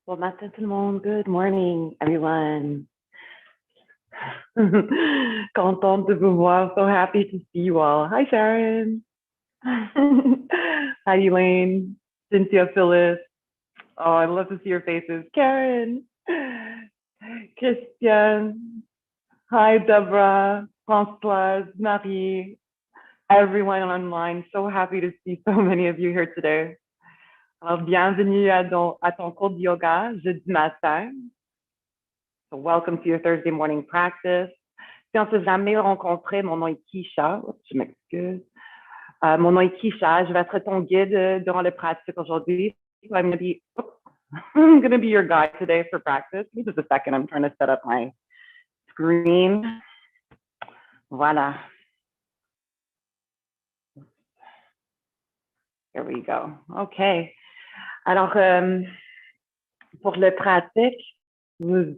Bon matin tout le monde. Good morning, everyone. Contente de vous voir. So happy to see you all. Hi, Sharon. Hi, Elaine. Cynthia, Phyllis. Oh, I love to see your faces. Karen. Christian. Hi, Deborah. Françoise, Marie. Everyone online. So happy to see so many of you here today. Alors, bienvenue à ton cours de yoga jeudi matin. So welcome to your Thursday morning practice. Si on ne s'est jamais rencontré, mon nom est Keisha. Oups, je m'excuse. Mon nom est Keisha. Je vais être ton guide durant le pratique aujourd'hui. So I'm going to be your guide today for practice. Give me just a second. I'm trying to set up my screen. Voilà. Here we go. OK. Alors, pour le pratique, vous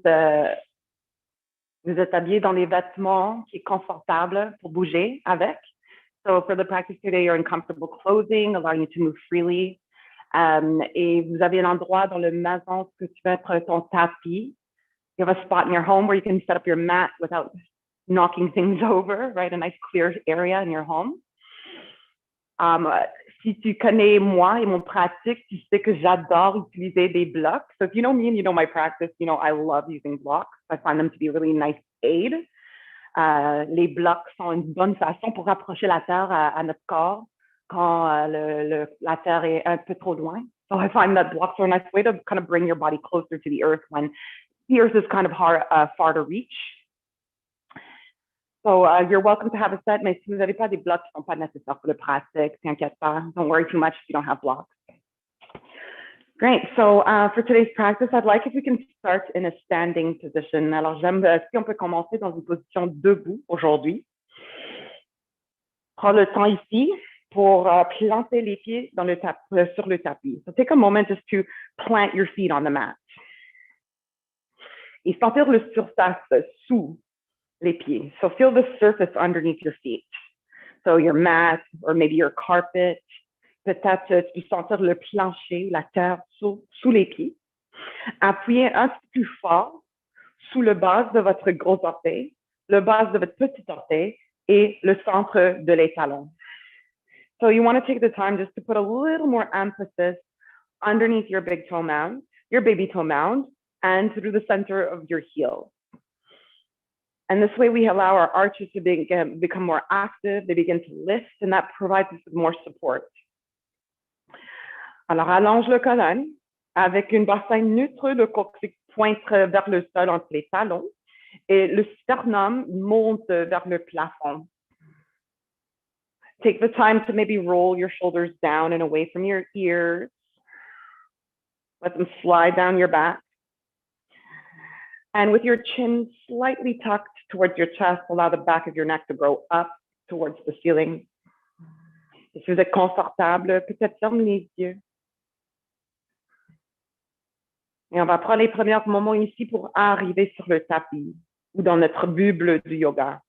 êtes habillé dans les vêtements qui est confortable pour bouger avec. So for the practice today, you're in comfortable clothing, allowing you to move freely. Et vous avez un endroit dans le maison que tu vas être ton tapis. You have a spot in your home where you can set up your mat without knocking things over, right? A nice clear area in your home. Si tu connais moi et mon pratique, tu sais que j'adore utiliser des blocs. So if you know me and you know my practice, you know I love using blocks. I find them to be a really nice aid. Les blocs sont une bonne façon pour rapprocher la terre à notre corps quand la terre est un peu trop loin. So I find that blocks are a nice way to kind of bring your body closer to the earth when the earth is kind of far to reach. So you're welcome to have a set, mais si vous n'avez pas des blocs qui ne sont pas nécessaires pour le pratique, t'inquiète pas. Don't worry too much if you don't have blocks. Great. So for today's practice, I'd like if we can start in a standing position. Alors, si on peut commencer dans une position debout aujourd'hui. Prends le temps ici pour planter les pieds sur le tapis. So take a moment just to plant your feet on the mat. Et sentir le surface sous les pieds. So feel the surface underneath your feet. So your mat or maybe your carpet. Peut-être tu peux sentir le plancher, la terre sous les pieds. Appuyez un petit peu plus fort sous le base de votre gros orteil, le base de votre petit orteil et le centre de l'étalon. So you want to take the time just to put a little more emphasis underneath your big toe mound, your baby toe mound, and through the center of your heel. And this way we allow our arches to become more active, they begin to lift, and that provides us with more support. Alors, allonge le colonne avec une bassin neutre, le coccyx pointe vers le sol entre les talons et le sternum monte vers le plafond. Take the time to maybe roll your shoulders down and away from your ears. Let them slide down your back. And with your chin slightly tucked towards your chest, allow the back of your neck to grow up towards the ceiling. Et si vous êtes confortable, peut-être ferme les yeux. Et on va prendre les premiers moments ici pour arriver sur le tapis ou dans notre bulle du yoga.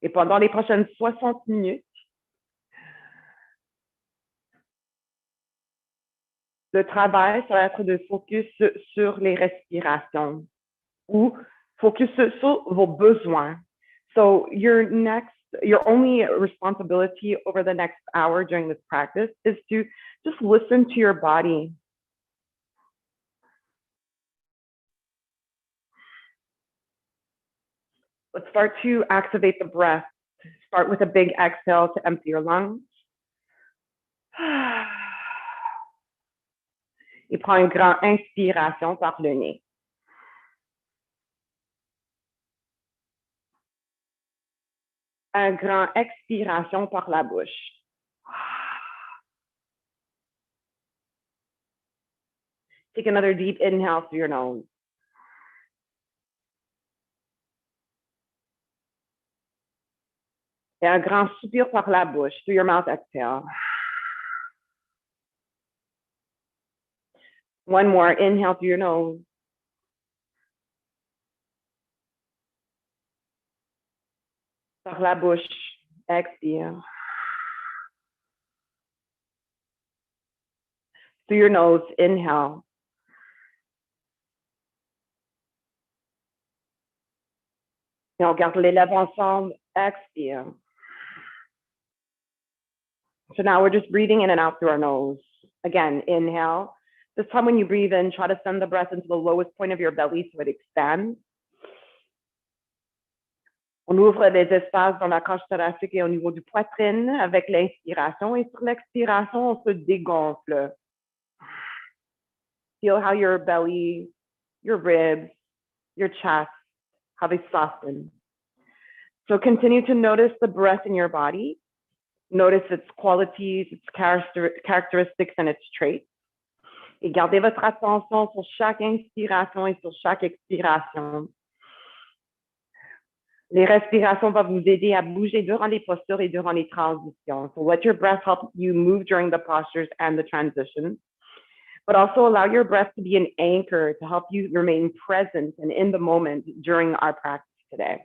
Et pendant les prochaines 60 minutes, le travail, ça va être de focus sur les respirations ou focus sur vos besoins. So your only responsibility over the next hour during this practice is to just listen to your body. Let's start to activate the breath. Start with a big exhale to empty your lungs. Et prends une grande inspiration par le nez. Un grand expiration par la bouche. Take another deep inhale through your nose. Et un grand soupir par la bouche. Through your mouth, exhale. One more, inhale through your nose. Par la bouche, expire. Through your nose, inhale. Et on garde les lèvres ensemble. Expire. So now we're just breathing in and out through our nose. Again, inhale. This time when you breathe in, try to send the breath into the lowest point of your belly so it expands. On ouvre des espaces dans la cage thoracique et au niveau du poitrine avec l'inspiration. Et sur l'expiration, on se dégonfle. Feel how your belly, your ribs, your chest, how they soften. So continue to notice the breath in your body. Notice its qualities, its characteristics, and its traits. Et gardez votre attention sur chaque inspiration et sur chaque expiration. Les respirations vont vous aider à bouger durant les postures et durant les transitions. So let your breath help you move during the postures and the transitions, but also allow your breath to be an anchor to help you remain present and in the moment during our practice today.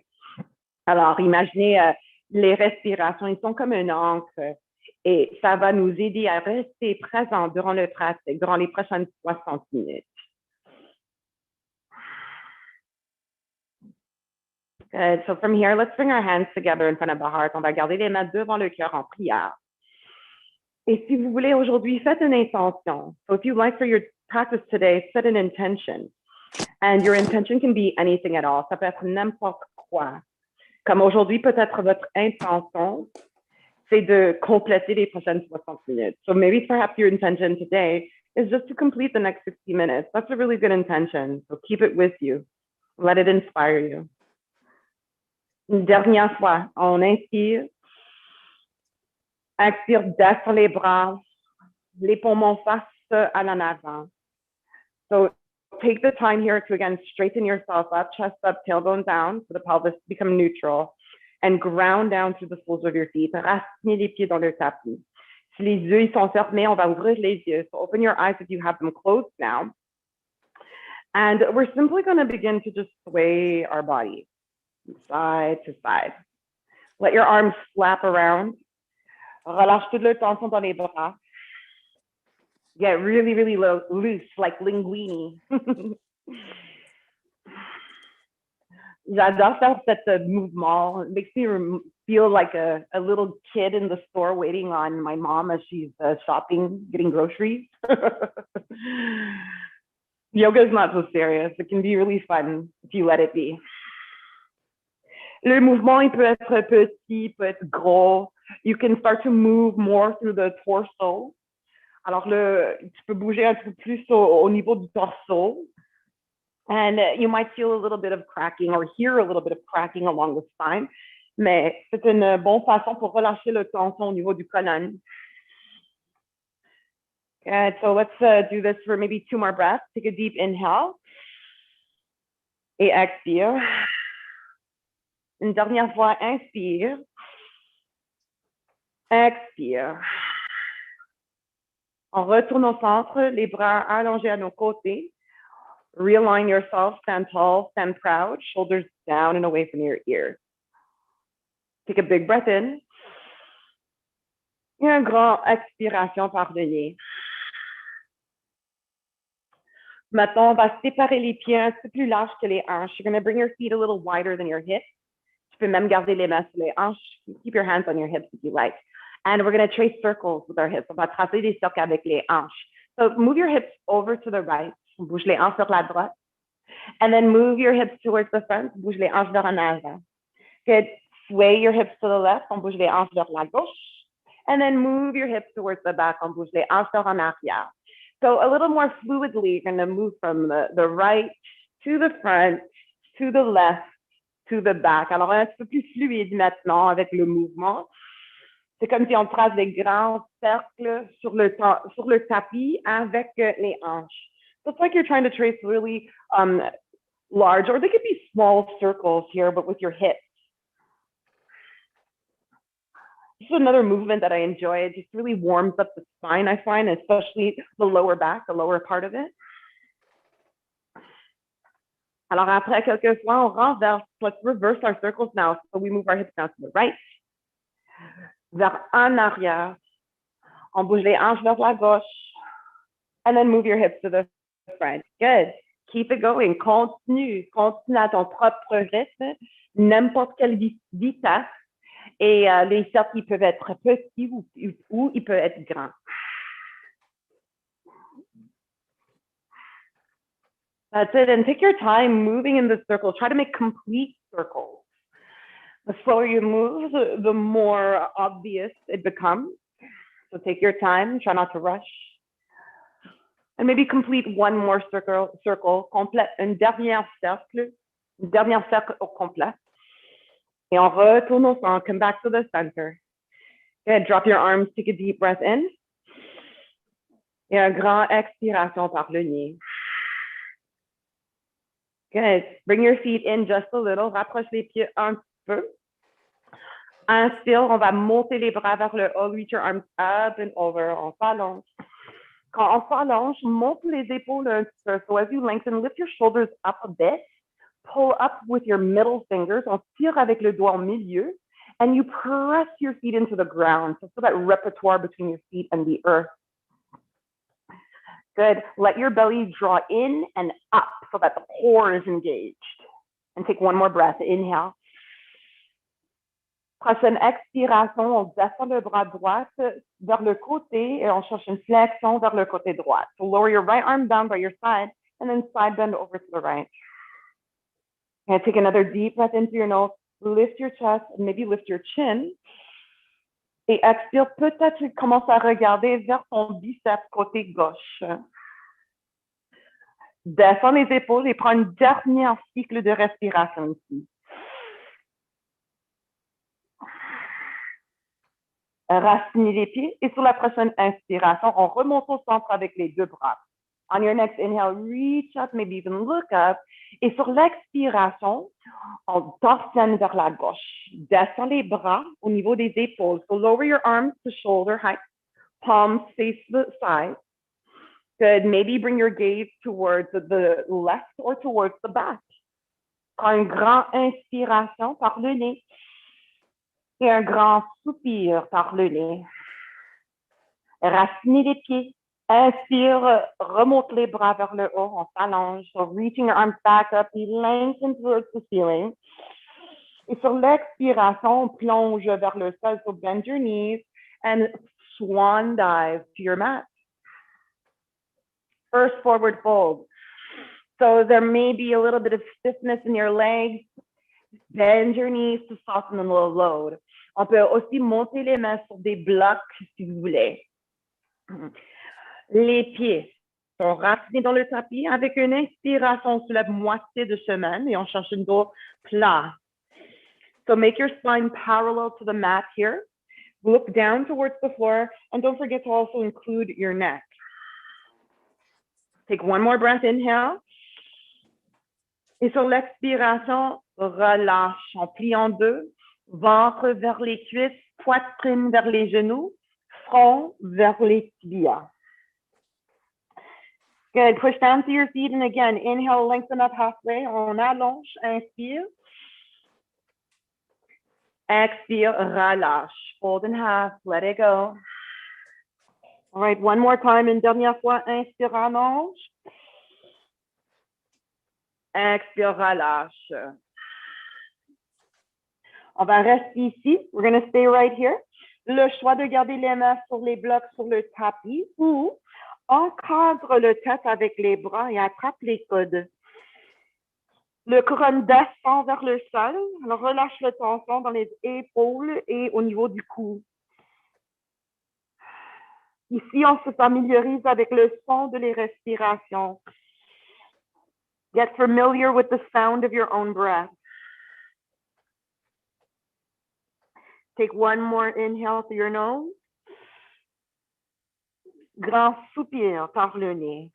Alors, imaginez les respirations, ils sont comme une encre et ça va nous aider à rester présent durant le pratique, durant les prochaines 60 minutes. Good. So from here, let's bring our hands together in front of the heart. On va garder les mains devant le cœur en prière. Et si vous voulez aujourd'hui, faites une intention. So if you like for your practice today, set an intention. And your intention can be anything at all. Ça peut être n'importe quoi. Comme aujourd'hui, peut-être votre intention, c'est de compléter les prochaines 60 minutes. So maybe perhaps your intention today is just to complete the next 60 minutes. That's a really good intention. So keep it with you. Let it inspire you. Une dernière fois, on inspire. Expire, descend les bras, les poumons face à l'en avant. So take the time here to again straighten yourself up, chest up, tailbone down, so the pelvis become neutral, and ground down through the soles of your feet. Raciner les pieds dans le tapis. Si les yeux ils sont fermés, on va ouvrir les yeux. So open your eyes if you have them closed now. And we're simply going to begin to just sway our body side to side. Let your arms flap around. Relâche toute la tension dans les bras. Get really, really loose, like linguini. J'adore faire cet mouvement. It makes me feel like a little kid in the store waiting on my mom as she's shopping, getting groceries. Yoga is not so serious. It can be really fun if you let it be. Le mouvement, il peut être petit, peut être gros. You can start to move more through the torso. Alors, tu peux bouger un peu plus au niveau du torso. And you might feel a little bit of cracking or hear a little bit of cracking along the spine. Mais c'est une bonne façon pour relâcher le tension au niveau du colonne. Good. So let's do this for maybe 2 more breaths. Take a deep inhale. Et expire. Une dernière fois, inspire. Expire. On retourne au centre, les bras allongés à nos côtés. Realign yourself, stand tall, stand proud, shoulders down and away from your ears. Take a big breath in. Et une grande expiration par le nez. Maintenant, on va séparer les pieds un peu plus larges que les hanches. You're going to bring your feet a little wider than your hips. Tu peux même garder les mains sur les hanches. Keep your hands on your hips if you like. And we're going to trace circles with our hips. On va tracer des cercles avec les hanches. So move your hips over to the right. On bouge les hanches vers la droite. And then move your hips towards the front. Bouge les hanches vers en avant. Good. Sway your hips to the left. On bouge les hanches vers la gauche. And then move your hips towards the back. On bouge les hanches vers en arrière. So a little more fluidly, you're going to move from the right to the front, to the left, to the back. Alors, un petit peu plus fluide maintenant avec le mouvement. C'est comme si on trace des grands cercles sur le tapis avec les hanches. So it's like you're trying to trace really large, or they could be small circles here, but with your hips. This is another movement that I enjoy. It just really warms up the spine, I find, especially the lower back, the lower part of it. Alors après quelques fois, on renverse. Let's reverse our circles now. So we move our hips now to the right. Vers en arrière. On bouge les hanches vers la gauche. And then move your hips to the front. Good. Keep it going. Continue à ton propre rythme, n'importe quelle vitesse. Et les cercles, ils peuvent être petits ou ils peuvent être grands. That's it. And take your time moving in the circle. Try to make complete circles. The slower you move, the more obvious it becomes. So take your time. Try not to rush. And maybe complete one more circle complète, une dernière cercle au complet. Et on retourne au centre. Come back to the center. Good. Drop your arms. Take a deep breath in. Et un grand expiration par le nez. Good. Bring your feet in just a little. Rapproche les pieds un petit peu. Inspire, on va monter les bras vers le haut. Reach your arms up and over. On s'allonge. Quand on s'allonge, monte les épaules un petit peu. So as you lengthen, lift your shoulders up a bit. Pull up with your middle fingers. On tire avec le doigt au milieu. And you press your feet into the ground. So that repertoire between your feet and the earth. Good. Let your belly draw in and up so that the core is engaged. And take one more breath. Inhale. Prochaine expiration, on descend le bras droit vers le côté et on cherche une flexion vers le côté droit. So lower your right arm down by your side and then side bend over to the right. And take another deep breath into your nose. Lift your chest, maybe lift your chin. Et expire, peut-être tu commences à regarder vers ton biceps côté gauche. Descends les épaules et prends une dernière cycle de respiration ici. Raciner les pieds et sur la prochaine inspiration, on remonte au centre avec les deux bras. On your next inhale, reach up, maybe even look up. Et sur l'expiration, on torsionne vers la gauche. Descends les bras au niveau des épaules. So lower your arms to shoulder height. Palms face the side. Good. Maybe bring your gaze towards the left or towards the back. Prends une grande inspiration par le nez. Et un grand soupir par le nez. Raciner les pieds. Inspire, remonte les bras vers le haut, on s'allonge. So reaching your arms back up, lengthen towards the ceiling. Et sur l'expiration, on plonge vers le sol. So bend your knees and swan dive to your mat. First forward fold. So there may be a little bit of stiffness in your legs. Bend your knees to soften the load. On peut aussi monter les mains sur des blocs si vous voulez. Les pieds sont racinés dans le tapis. Avec une inspiration, on soulève moitié de chemin et on cherche un dos plat. So make your spine parallel to the mat here. Look down towards the floor and don't forget to also include your neck. Take one more breath, inhale. Et sur l'expiration, relâche. On plie en deux. Ventre vers les cuisses, poitrine vers les genoux, front vers les tibias. Good. Push down to your feet and again, inhale, lengthen up halfway. On allonge, inspire. Expire, relâche. Fold in half, let it go. All right, one more time. Une dernière fois, inspire, allonge. Expire, relâche. On va rester ici. We're going to stay right here. Le choix de garder les mains sur les blocs sur le tapis ou encadre le tête avec les bras et attrape les coudes. Le couronne descend vers le sol. Alors, relâche le tension dans les épaules et au niveau du cou. Ici, on se familiarise avec le son de les respirations. Get familiar with the sound of your own breath. Take one more inhale through your nose. Grand soupir par le nez.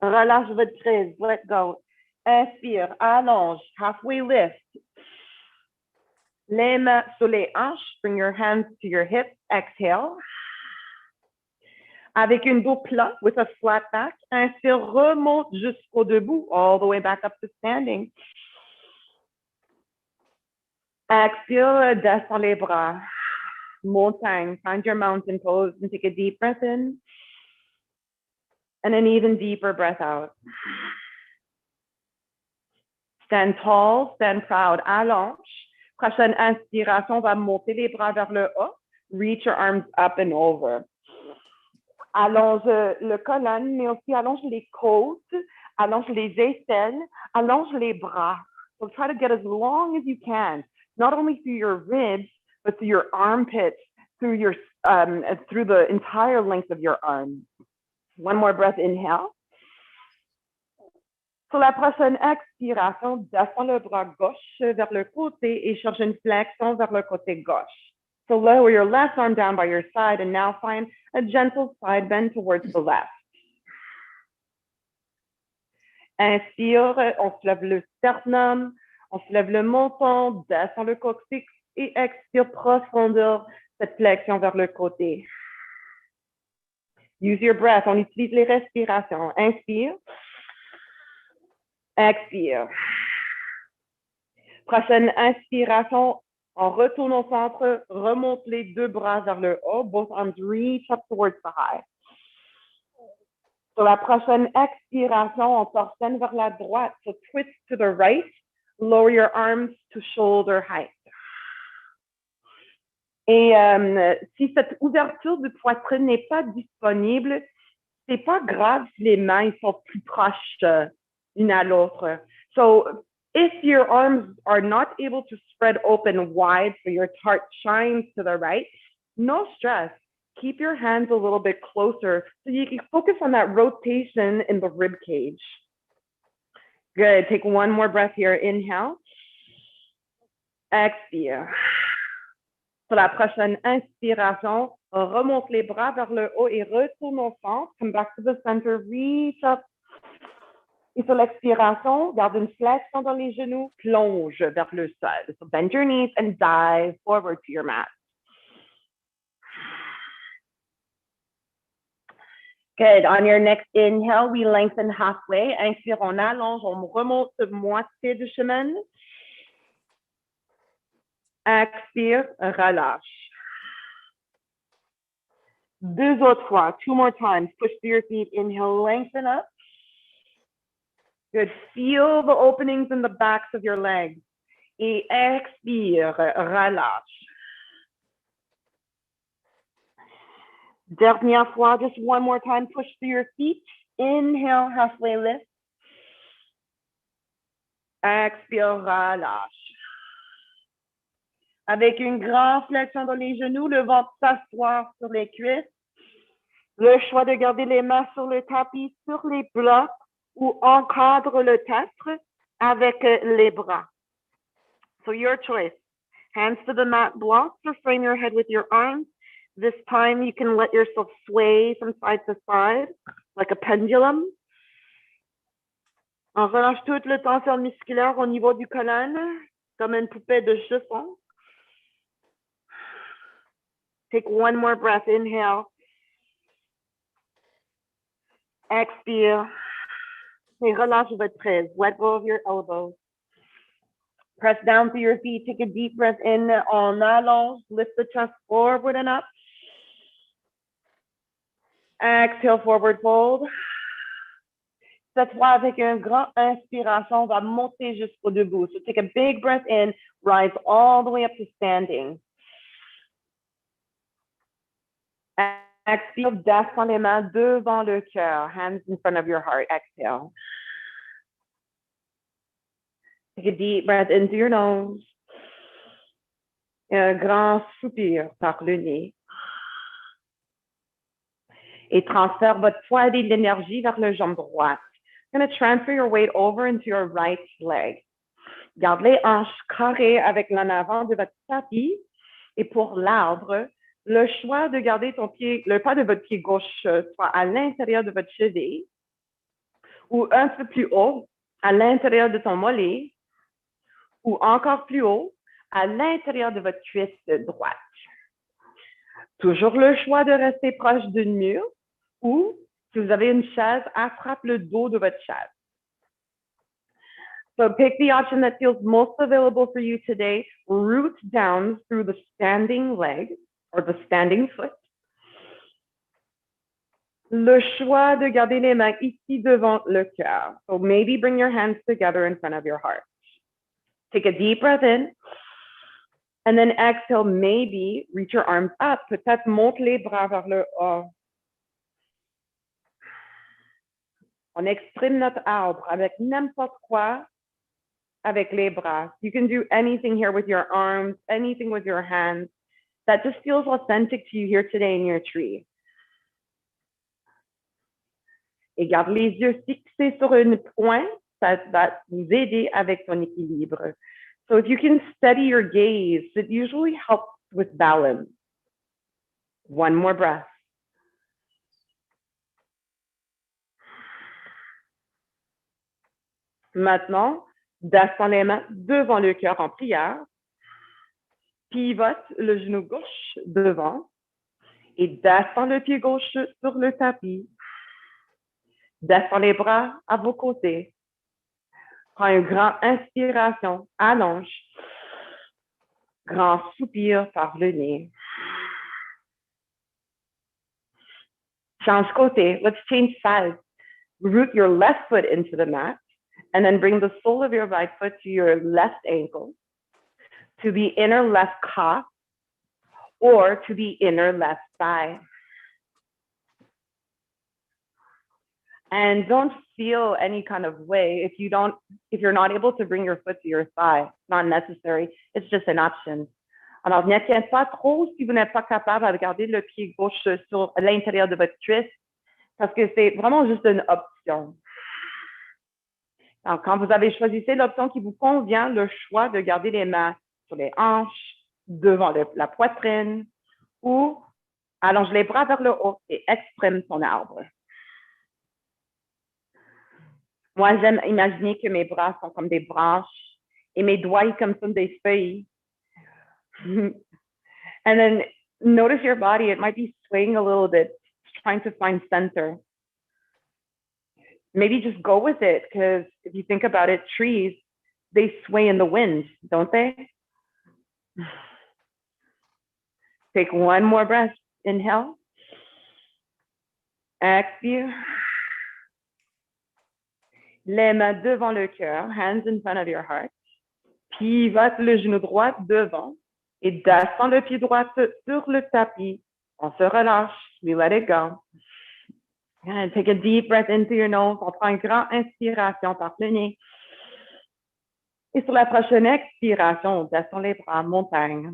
Relâche votre prise. Let go. Inspire. Allonge. Halfway lift. Les mains sur les hanches. Bring your hands to your hips. Exhale. Avec une dos plat, with a flat back. Inspire. Remonte jusqu'au debout. All the way back up to standing. Expire, descends les bras. Montagne, find your mountain pose and take a deep breath in. And an even deeper breath out. Stand tall, stand proud. Allonge. Prochaine inspiration, on va monter les bras vers le haut. Reach your arms up and over. Allonge le colonne, mais aussi allonge les côtes, allonge les aisselles, allonge les bras. So try to get as long as you can, not only through your ribs, but through your armpits, through the entire length of your arm. One more breath, inhale. Sur la prochaine expiration, descends le bras gauche vers le côté et cherche une flexion vers le côté gauche. So lower your left arm down by your side and now find a gentle side bend towards the left. Inspire, on se lève le sternum, on se lève le menton, descend le coccyx et expire profondeur cette flexion vers le côté. Use your breath, on utilise les respirations. Inspire. Expire. Prochaine inspiration, on retourne au centre, remonte les deux bras vers le haut, both arms reach up towards the high. Sur la prochaine expiration, on torsionne vers la droite, so twist to the right, lower your arms to shoulder height. Et si cette ouverture de poitrine n'est pas disponible, c'est pas grave si les mains sont plus proches une à l'autre. So if your arms are not able to spread open wide so your heart shines to the right, no stress. Keep your hands a little bit closer so you can focus on that rotation in the rib cage. Good. Take one more breath here. Inhale. Expire. Sur la prochaine inspiration, remonte les bras vers le haut et retourne au centre. Come back to the center. Reach up. Et sur l'expiration, garde une flexion dans les genoux, plonge vers le sol. So bend your knees and dive forward to your mat. Good. On your next inhale, we lengthen halfway. Inspire, on allonge, on remonte moitié du chemin. Expire, relâche. Deux autres fois. Two more times. Push through your feet. Inhale, lengthen up. Good. Feel the openings in the backs of your legs. Et expire, relâche. Dernière fois, just one more time. Push through your feet. Inhale, halfway lift. Expire, relâche. Avec une grande flexion dans les genoux, le ventre s'asseoir sur les cuisses. Le choix de garder les mains sur le tapis, sur les blocs, ou encadre le tertre avec les bras. So your choice. Hands to the mat blocks or frame your head with your arms. This time you can let yourself sway from side to side like a pendulum. On relâche toute le tension musculaire au niveau du colonne, comme une poupée de chiffon. Take one more breath. Inhale. Expire. Et relâche votre prise. Let go of your elbows. Press down to your feet. Take a deep breath in. On allonge. Lift the chest forward and up. Exhale, forward fold. Cette fois, avec une grande inspiration, on va monter jusqu'au debout. So take a big breath in. Rise all the way up to standing. Exhale, descends les mains devant le cœur. Hands in front of your heart. Exhale. Take a deep breath into your nose. Et un grand soupir par le nez. Et transfère votre poids et de l'énergie vers le jambe droite. You're going to transfer your weight over into your right leg. Garde les hanches carrées avec l'en avant de votre tapis. Et pour l'arbre, le choix de garder ton pied, le pas de votre pied gauche soit à l'intérieur de votre cheville ou un peu plus haut à l'intérieur de ton mollet ou encore plus haut à l'intérieur de votre cuisse droite. Toujours le choix de rester proche d'une mur ou si vous avez une chaise, attrape le dos de votre chaise. So pick the option that feels most available for you today. Root down through the standing leg or the standing foot. Le choix de garder les mains ici devant le cœur. So maybe bring your hands together in front of your heart. Take a deep breath in. And then exhale, maybe reach your arms up. Peut-être monte les bras vers le haut. On exprime notre arbre avec n'importe quoi avec les bras. You can do anything here with your arms, anything with your hands. That just feels authentic to you here today in your tree. Et garde les yeux fixés sur une pointe, ça va vous aider avec ton équilibre. So if you can steady your gaze, it usually helps with balance. One more breath. Maintenant, descends les mains devant le cœur en prière. Pivote le genou gauche devant et descends le pied gauche sur le tapis. Descends les bras à vos côtés. Prends une grande inspiration, allonge. Grand soupir par le nez. Change côté. Let's change sides. Root your left foot into the mat and then bring the sole of your right foot to your left ankle, to the inner left calf, or to the inner left thigh. And don't feel any kind of way if you're not able to bring your foot to your thigh. It's not necessary. It's just an option. Alors, n'inquiétez pas trop si vous n'êtes pas capable de garder le pied gauche sur l'intérieur de votre cuisse, parce que c'est vraiment juste une option. Alors, quand vous avez choisi l'option qui vous convient, le choix de garder les mains sur les hanches, devant la poitrine, ou allonge les bras vers le haut et exprime ton arbre. Moi, j'aime imaginer que mes bras sont comme des branches et mes doigts comme sont des feuilles. And then notice your body, it might be swaying a little bit, trying to find center. Maybe just go with it, because if you think about it, trees, they sway in the wind, don't they? Take one more breath. Inhale. Expire. Les mains devant le cœur, hands in front of your heart. Pivote le genou droit devant et descends le pied droit sur le tapis. On se relâche. We let it go. And take a deep breath into your nose. On prend une grande inspiration par le nez. Et sur la prochaine expiration, on descend les bras, montagne.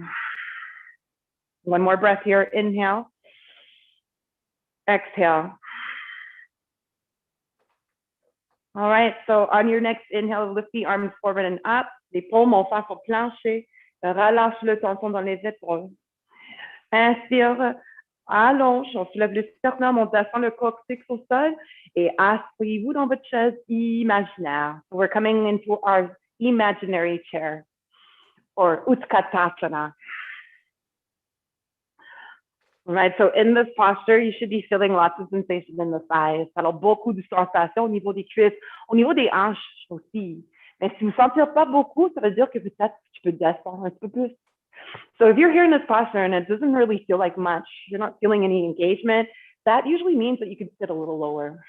One more breath here. Inhale. Exhale. All right, so on your next inhale, lift the arms forward and up. Les paumes vont faire sur le plancher. Relâche le tension dans les épaules. Inspire, allonge, on soulève le sternum, on descend le coccyx au sol et asseyez-vous dans votre chaise imaginaire. So we're coming into our imaginary chair or Utkatasana. All right, so in this posture, you should be feeling lots of sensation in the thighs. Alors, beaucoup de sensations au niveau des cuisses, au niveau des hanches aussi. Mais si vous ne sentez pas beaucoup, ça veut dire que peut-être tu peux descendre un peu plus. So if you're here in this posture and it doesn't really feel like much, you're not feeling any engagement, that usually means that you can sit a little lower.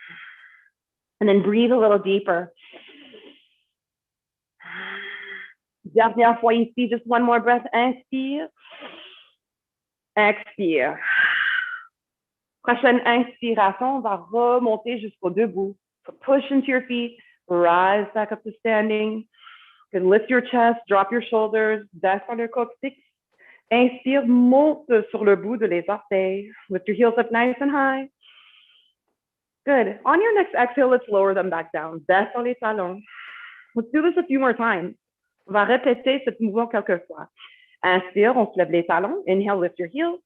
And then breathe a little deeper. Dernière fois ici, just one more breath. Inspire. Expire. Prochaine inspiration, on va remonter jusqu'au debout. So push into your feet, rise back up to standing. You can lift your chest, drop your shoulders, descend le coccyx. Inspire, monte sur le bout de les orteils. Lift your heels up nice and high. Good. On your next exhale, let's lower them back down. Descends les talons. Let's do this a few more times. On va répéter ce mouvement quelques fois. Inspire, on se lève les talons. Inhale, lift your heels.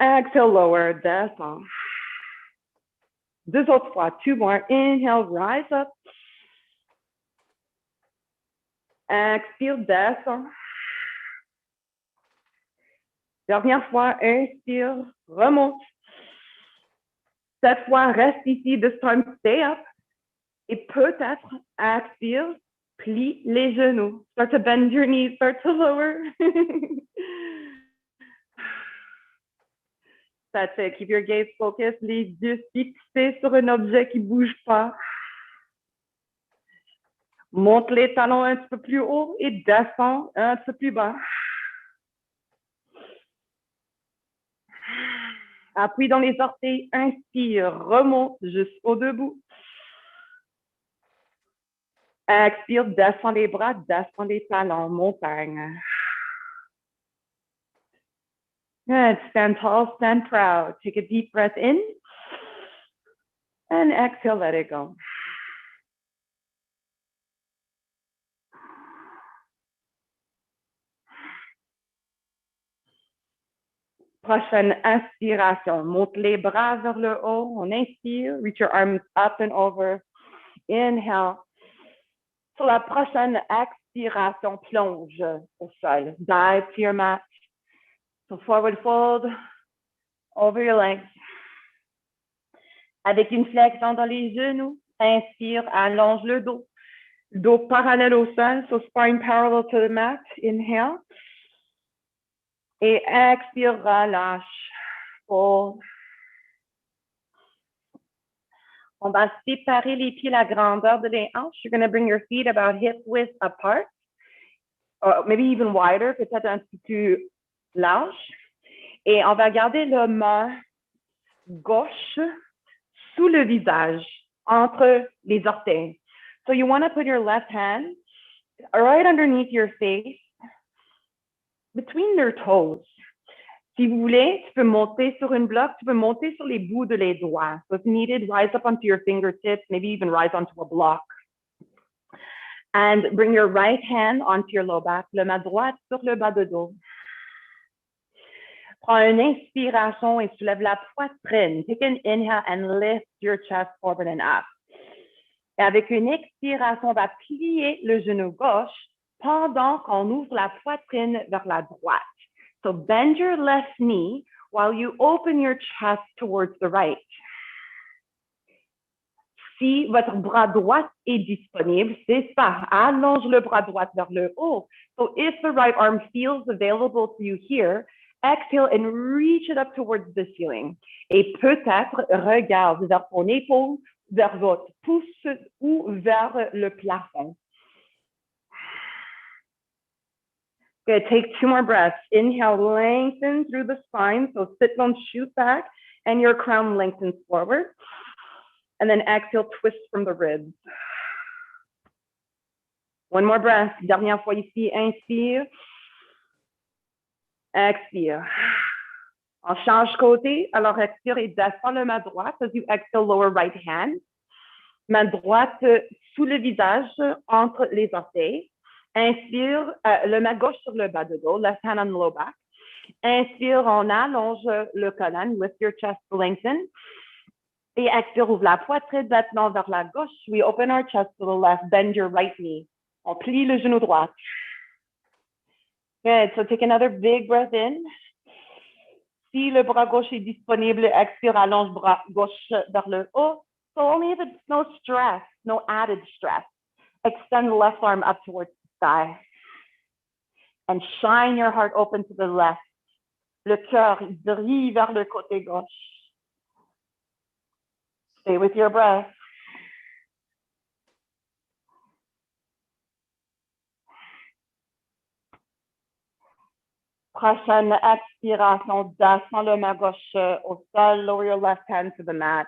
Exhale, lower, descend. Deux autres fois, two more. Inhale, rise up. Expire, descend. Dernière fois, inspire, remonte. Cette fois, reste ici. This time, stay up. Et peut-être, expire, plie les genoux. Start to bend your knees, start to lower. That's it. Keep your gaze focused, les yeux fixés sur un objet qui ne bouge pas. Monte les talons un petit peu plus haut et descends un petit peu plus bas. Appuie dans les orteils, inspire, remonte jusqu'au debout. Expire, descends les bras, descends les talons, montagne. Good. Stand tall, stand proud. Take a deep breath in. And exhale, let it go. Prochaine inspiration. Monte les bras vers le haut. On inspire. Reach your arms up and over. Inhale. Sur la prochaine expiration, plonge au sol. Dive to your mat. So forward fold over your legs. Avec une flexion dans les genoux, inspire, allonge le dos. Dos parallèle au sol, so spine parallel to the mat. Inhale. Et expire, relâche. Fold. On va séparer les pieds la grandeur de les hanches. You're going to bring your feet about hip width apart. Or maybe even wider, peut-être un petit peu plus large. Et on va garder le main gauche sous le visage, entre les orteils. So you want to put your left hand right underneath your face, between your toes. Si vous voulez, tu peux monter sur une bloc, tu peux monter sur les bouts de les doigts. So if needed, rise up onto your fingertips, maybe even rise onto a block. And bring your right hand onto your low back, le main droite sur le bas de dos. Prends une inspiration et soulève la poitrine. Take an inhale and lift your chest forward and up. Et avec une expiration, on va plier le genou gauche pendant qu'on ouvre la poitrine vers la droite. So bend your left knee while you open your chest towards the right. Si votre bras droit est disponible, c'est ça. Allonge le bras droit vers le haut. So if the right arm feels available to you here, exhale and reach it up towards the ceiling. Et peut-être regarde vers ton épaule, vers votre pouce ou vers le plafond. Good. Take 2 more breaths. Inhale, lengthen through the spine. So sit bones shoot back and your crown lengthens forward. And then exhale, twist from the ribs. One more breath. Dernière fois ici. Inspire. Expire. On change côté. Alors, expire et descends le main droite. As you exhale, lower right hand. Main droite sous le visage, entre les orteils. Inspire, le main gauche sur le bas de dos, left hand on the low back. Inspire, on allonge le colonne, lift your chest to lengthen. Et expire, ouvre la poitrine maintenant vers la gauche. We open our chest to the left, bend your right knee. On plie le genou droit. Good, so take another big breath in. Si le bras gauche est disponible, expire, allonge bras gauche vers le haut. So only if it's no stress, no added stress. Extend the left arm up towards the sky. And shine your heart open to the left. Le cœur brille vers le côté gauche. Stay with your breath. Prochaine expiration, descends le main gauche au sol, lower your left hand to the mat.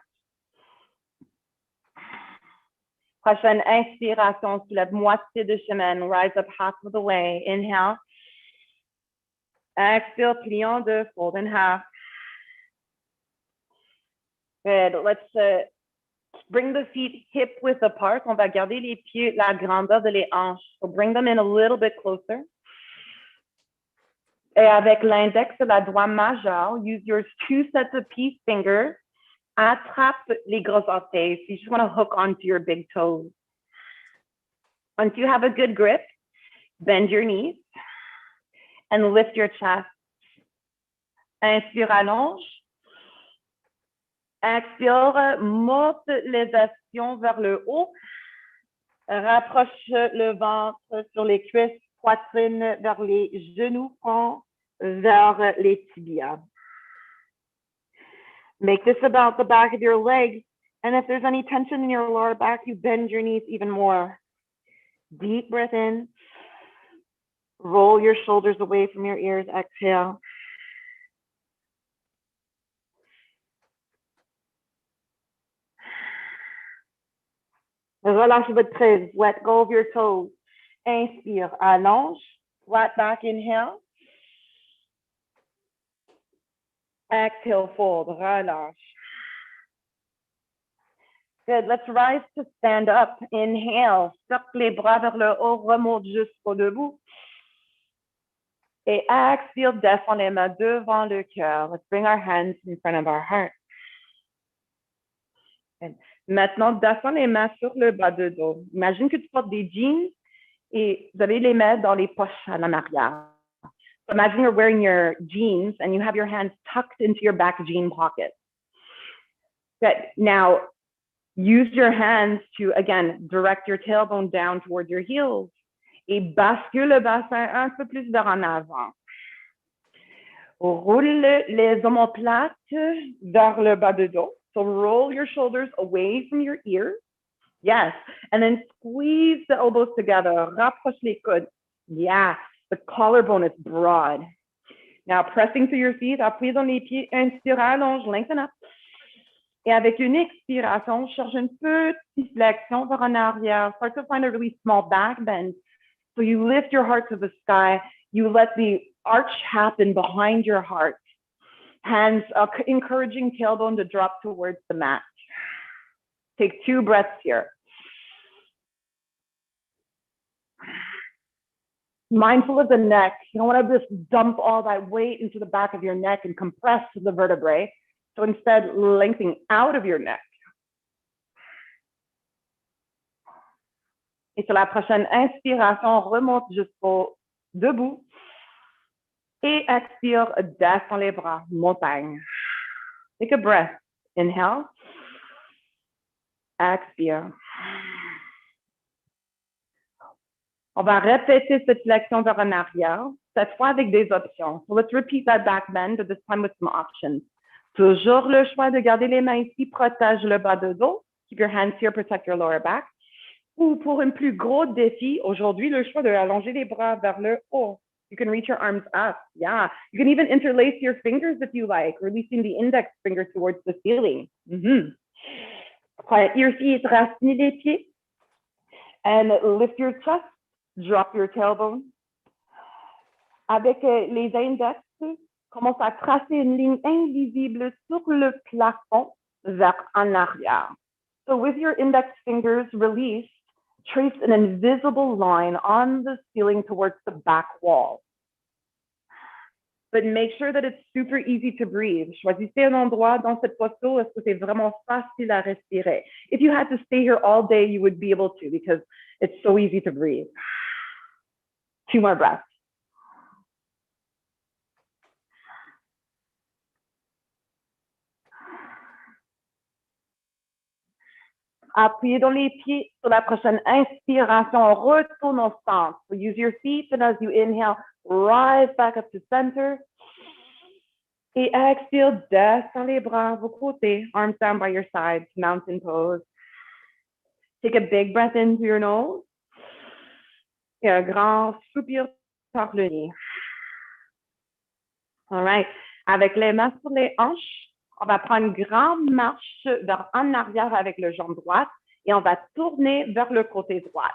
Prochaine inspiration, soulève moitié de chemin, rise up half of the way. Inhale. Exhale, plie en deux, fold in half. Good. Let's bring the feet hip width apart. On va garder les pieds, la grandeur de les hanches. So bring them in a little bit closer. Et avec l'index de la doigt majeur, use your 2 sets of peace fingers. Attrape les gros orteils. So you just want to hook onto your big toes. Once you have a good grip, bend your knees and lift your chest. Inspire, allonge. Expire, monte l'élévation vers le haut. Rapproche le ventre sur les cuisses, poitrine vers les genoux, front vers les tibias. Make this about the back of your legs. And if there's any tension in your lower back, you bend your knees even more. Deep breath in. Roll your shoulders away from your ears. Exhale. Relâchez votre prise. Let go of your toes. Inspire. Allonge. Flat back. Inhale. Exhale. Fold. Relâche. Good. Let's rise to stand up. Inhale. Sorte les bras vers le haut. Remonte jusqu'au debout. Et expire. Descend les mains devant le cœur. Let's bring our hands in front of our heart. Good. Maintenant, descends les mains sur le bas de dos. Imagine que tu portes des jeans et vous allez les mettre dans les poches à en arrière. So imagine you're wearing your jeans and you have your hands tucked into your back jean pocket. Good. Now, use your hands to, again, direct your tailbone down towards your heels et bascule le bassin un peu plus vers en avant. Roule les omoplates vers le bas de dos. So roll your shoulders away from your ears. Yes. And then squeeze the elbows together. Rapproche les coudes. Yes. The collarbone is broad. Now, pressing through your feet, appuyez dans les pieds. Inspire, allonge, lengthen up. Et avec une expiration, cherche une petite flexion vers en arrière. Start to find a really small back bend. So you lift your heart to the sky. You let the arch happen behind your heart. Hands encouraging tailbone to drop towards the mat. Take 2 breaths here. Mindful of the neck. You don't want to just dump all that weight into the back of your neck and compress the vertebrae. So instead, lengthening out of your neck. Et sur la prochaine inspiration, remonte jusqu'au debout. Et expire, descends les bras, montagne. Take a breath. Inhale. Expire. On va répéter cette flexion vers en arrière, cette fois avec des options. So let's repeat that back bend, but this time with some options. Toujours le choix de garder les mains ici, protège le bas de dos. Keep your hands here, protect your lower back. Ou pour un plus gros défi, aujourd'hui, le choix de allonger les bras vers le haut. You can reach your arms up. Yeah. You can even interlace your fingers if you like, releasing the index finger towards the ceiling. Quiet your feet, raciner les pieds. And lift your chest, drop your tailbone. Avec les index, commence à tracer une ligne invisible sur le plafond vers en arrière. So with your index fingers released, trace an invisible line on the ceiling towards the back wall. But make sure that it's super easy to breathe. Choisissez un endroit dans cette posture où c'est vraiment facile à respirer. If you had to stay here all day, you would be able to because it's so easy to breathe. 2 more breaths. Appuyez dans les pieds sur la prochaine inspiration. Retourne au centre. So use your feet, and as you inhale, rise back up to center. Et expire, descends les bras à vos côtés. Arms down by your sides, mountain pose. Take a big breath into your nose. Et un grand soupir par le nez. All right. Avec les mains sur les hanches, on va prendre une grande marche vers en arrière avec le jambe droite et on va tourner vers le côté droit.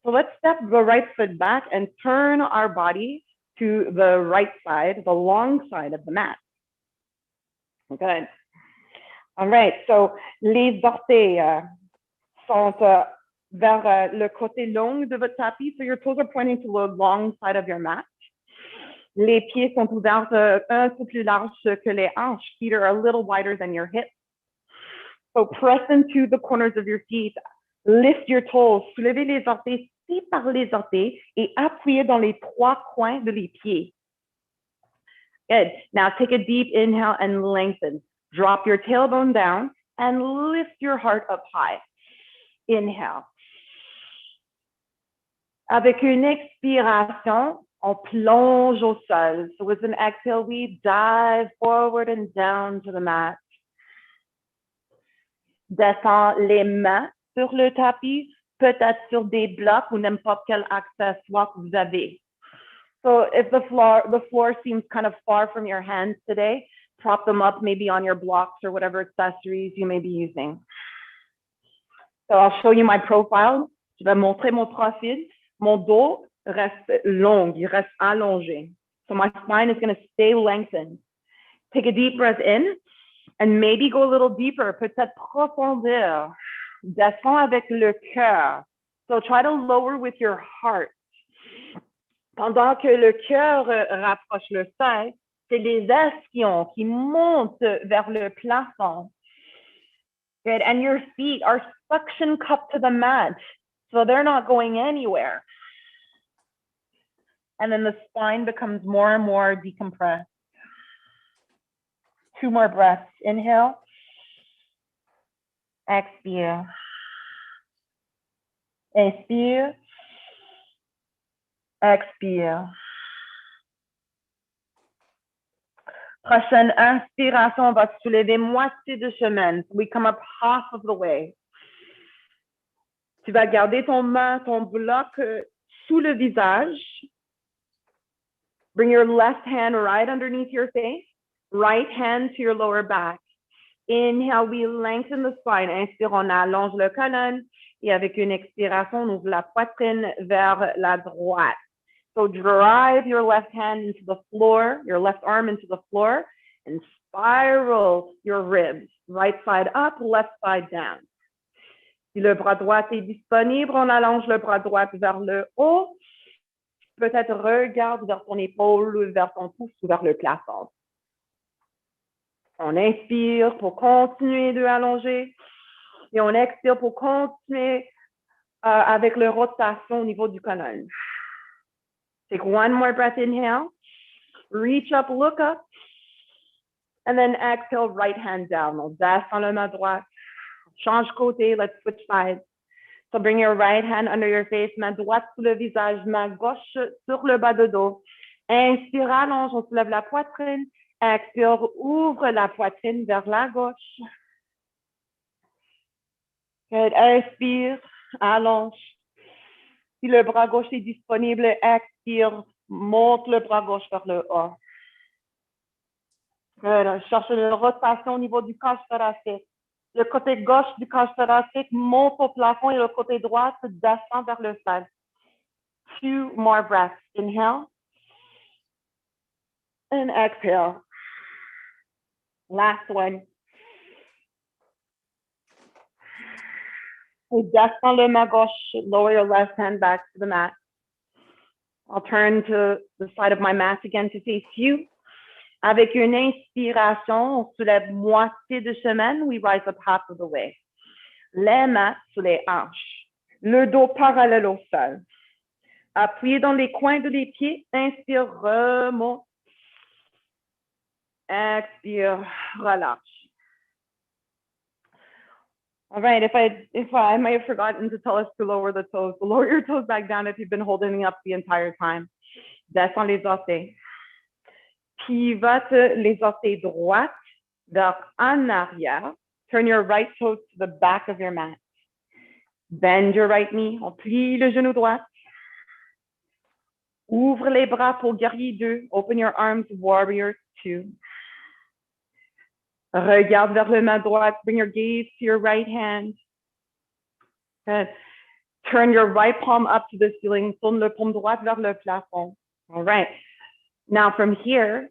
So let's step the right foot back and turn our body to the right side, the long side of the mat. Good. All right. So les orteils sont vers le côté long de votre tapis. So your toes are pointing to the long side of your mat. Les pieds sont ouverts un peu plus larges que les hanches. Feet are a little wider than your hips. So press into the corners of your feet. Lift your toes. Soulevez les orteils, séparez les orteils et appuyez dans les 3 coins de les pieds. Good. Now take a deep inhale and lengthen. Drop your tailbone down and lift your heart up high. Inhale. Avec une expiration, on plonge au sol. So with an exhale, we dive forward and down to the mat. Descends les mains sur le tapis, peut-être sur des blocs ou n'importe quel accessoire que vous avez. So if the floor seems kind of far from your hands today, prop them up maybe on your blocks or whatever accessories you may be using. So I'll show you my profile. Je vais montrer mon profil. Mon dos reste long, il reste allongé. So my spine is going to stay lengthened. Take a deep breath in and maybe go a little deeper, peut-être profondeur. Descends avec le cœur. So try to lower with your heart. Pendant que le cœur rapproche le sein, c'est les ischions qui montent vers le plafond. Good. And your feet are suction cupped to the mat, so they're not going anywhere. And then the spine becomes more and more decompressed. 2 more breaths. Inhale. Expire. Inspire. Expire. Prochaine inspiration, on va se soulever moitié de chemin. We come up half of the way. Tu vas garder ton bloc sous le visage. Bring your left hand right underneath your face. Right hand to your lower back. Inhale, we lengthen the spine. Inspire, on allonge le colonne. Et avec une expiration, on ouvre la poitrine vers la droite. So drive your left hand into the floor, your left arm into the floor, and spiral your ribs. Right side up, left side down. Si le bras droit est disponible, on allonge le bras droit vers le haut. Peut-être regarde vers ton épaule, vers ton pouce ou vers le plafond. On inspire pour continuer de allonger. Et on expire pour continuer avec la rotation au niveau du colonne. Take 1 more breath, inhale. Reach up, look up. And then exhale, right hand down. On descend la main droite. Change côté, let's switch sides. So bring your right hand under your face, main droite sous le visage, main gauche sur le bas de dos. Inspire, allonge, on soulève la poitrine. Expire, ouvre la poitrine vers la gauche. Good. Inspire, allonge. Si le bras gauche est disponible, expire, monte le bras gauche vers le haut. Good. Cherche une rotation au niveau du cage thoracique. Le côté gauche du cage thoracique monte au plafond et le côté droit descend vers le sol. 2 more breaths. Inhale. And exhale. Last one. Descends le main gauche, lower your left hand back to the mat. I'll turn to the side of my mat again to face you. Avec une inspiration, on soulève moitié de chemin, we rise up half of the way. Les mains sous les hanches, le dos parallèle au sol. Appuyez dans les coins de les pieds, inspire, remonte. Expire, relâche. All right, if I might have forgotten to tell us to lower the toes, so lower your toes back down if you've been holding up the entire time. Descends les orteils. Pivote les orteils droits vers en arrière. Turn your right toes to the back of your mat. Bend your right knee. On plie le genou droit. Ouvre les bras pour guerrier 2. Open your arms, warrior 2. Regarde vers le main droite. Bring your gaze to your right hand. Good. Turn your right palm up to the ceiling. Tourne le paume droite vers le plafond. All right. Now from here,